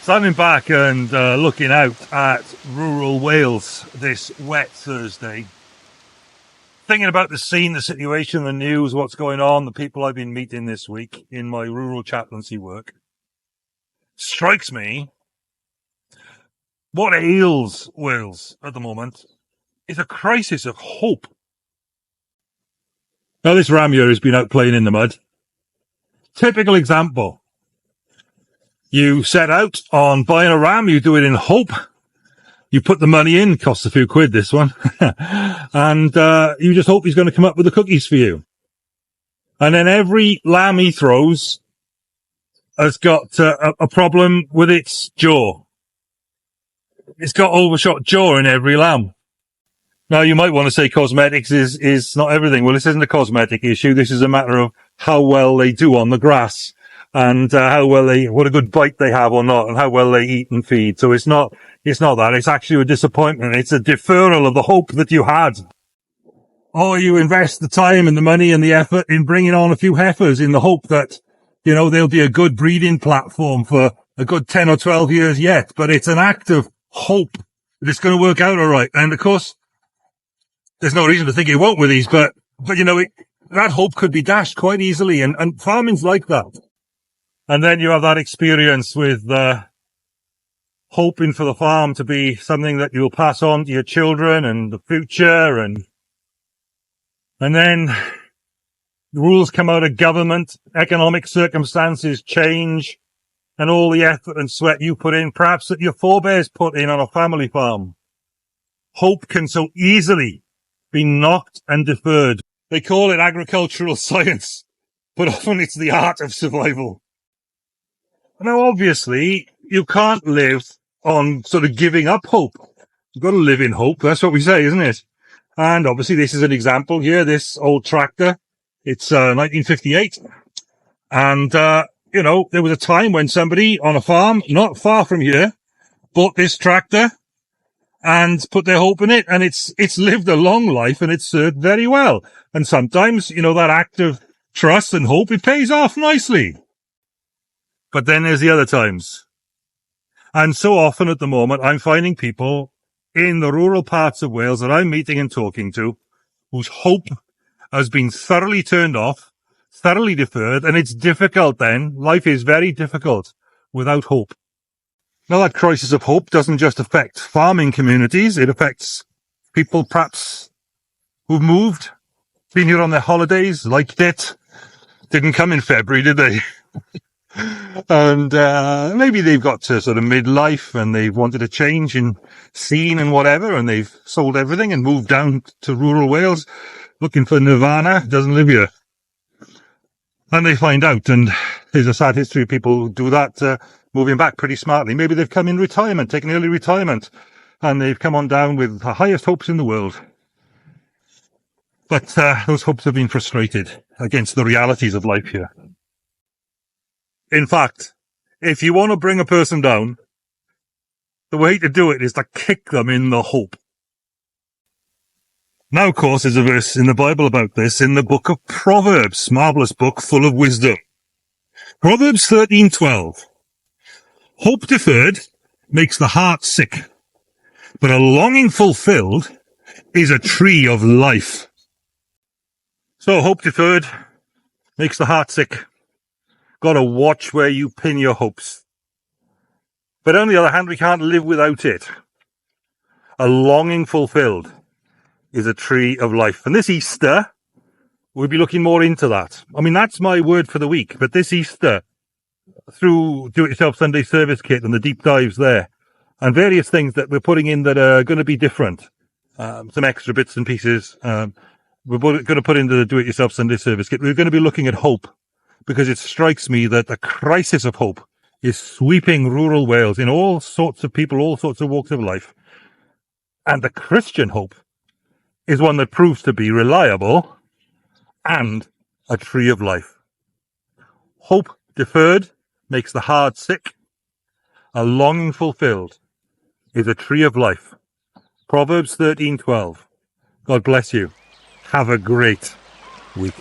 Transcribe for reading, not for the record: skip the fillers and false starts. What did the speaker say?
Standing back and looking out at rural Wales this wet Thursday, thinking about the scene, the situation, the news, what's going on, the people I've been meeting this week in my rural chaplaincy work, strikes me what ails Wales at the moment is a crisis of hope. Now, this ram here has been out playing in the mud. Typical example. You set out on buying a ram, you do it in hope. You put the money in, costs a few quid, this one. And you just hope he's going to come up with the cookies for you. And then every lamb he throws has got a problem with its jaw. It's got overshot jaw in every lamb. Now, you might want to say cosmetics is not everything. Well, this isn't a cosmetic issue. This is a matter of how well they do on the grass and what a good bite they have or not, and how well they eat and feed. So it's not that. It's actually a disappointment. It's a deferral of the hope that you had. Or you invest the time and the money and the effort in bringing on a few heifers in the hope that, they'll be a good breeding platform for a good 10 or 12 years yet. But it's an act of hope that it's going to work out all right. And of course, there's no reason to think it won't with these, but that hope could be dashed quite easily. And farming's like that. And then you have that experience with, hoping for the farm to be something that you'll pass on to your children and the future. And then the rules come out of government, economic circumstances change, and all the effort and sweat you put in, perhaps that your forebears put in on a family farm. Hope can so easily be knocked and deferred. They call it agricultural science, but often it's the art of survival. Now, obviously, you can't live on sort of giving up hope. You've got to live in hope. That's what we say, isn't it? And obviously, this is an example here, this old tractor. It's 1958. And, there was a time when somebody on a farm not far from here bought this tractor and put their hope in it. And it's lived a long life and it's served very well. And sometimes, that act of trust and hope, it pays off nicely. But then there's the other times. And so often at the moment, I'm finding people in the rural parts of Wales that I'm meeting and talking to whose hope has been thoroughly turned off, thoroughly deferred, and it's difficult then. Life is very difficult without hope. Now, that crisis of hope doesn't just affect farming communities. It affects people perhaps who've moved, been here on their holidays, liked it. Didn't come in February, did they? And maybe they've got to sort of midlife and they've wanted a change in scene and whatever, and they've sold everything and moved down to rural Wales looking for nirvana. Doesn't live here. And they find out, and there's a sad history of people who do that, moving back pretty smartly. Maybe they've come in retirement, taken early retirement, and they've come on down with the highest hopes in the world. But those hopes have been frustrated against the realities of life here. In fact, if you want to bring a person down, the way to do it is to kick them in the hope. Now, of course, there's a verse in the Bible about this in the book of Proverbs, marvelous book full of wisdom. Proverbs 13:12. Hope deferred makes the heart sick, but a longing fulfilled is a tree of life. So hope deferred makes the heart sick. Got to watch where you pin your hopes. But on the other hand, we can't live without it. A longing fulfilled is a tree of life. And this Easter, we'll be looking more into that. I mean, that's my word for the week. But this Easter, through Do-It-Yourself Sunday Service Kit and the deep dives there, and various things that we're putting in that are going to be different, some extra bits and pieces, we're going to put into the Do-It-Yourself Sunday Service Kit. We're going to be looking at hope, because it strikes me that the crisis of hope is sweeping rural Wales in all sorts of people, all sorts of walks of life. And the Christian hope is one that proves to be reliable and a tree of life. Hope deferred makes the heart sick. A longing fulfilled is a tree of life. Proverbs 13:12. God bless you. Have a great week.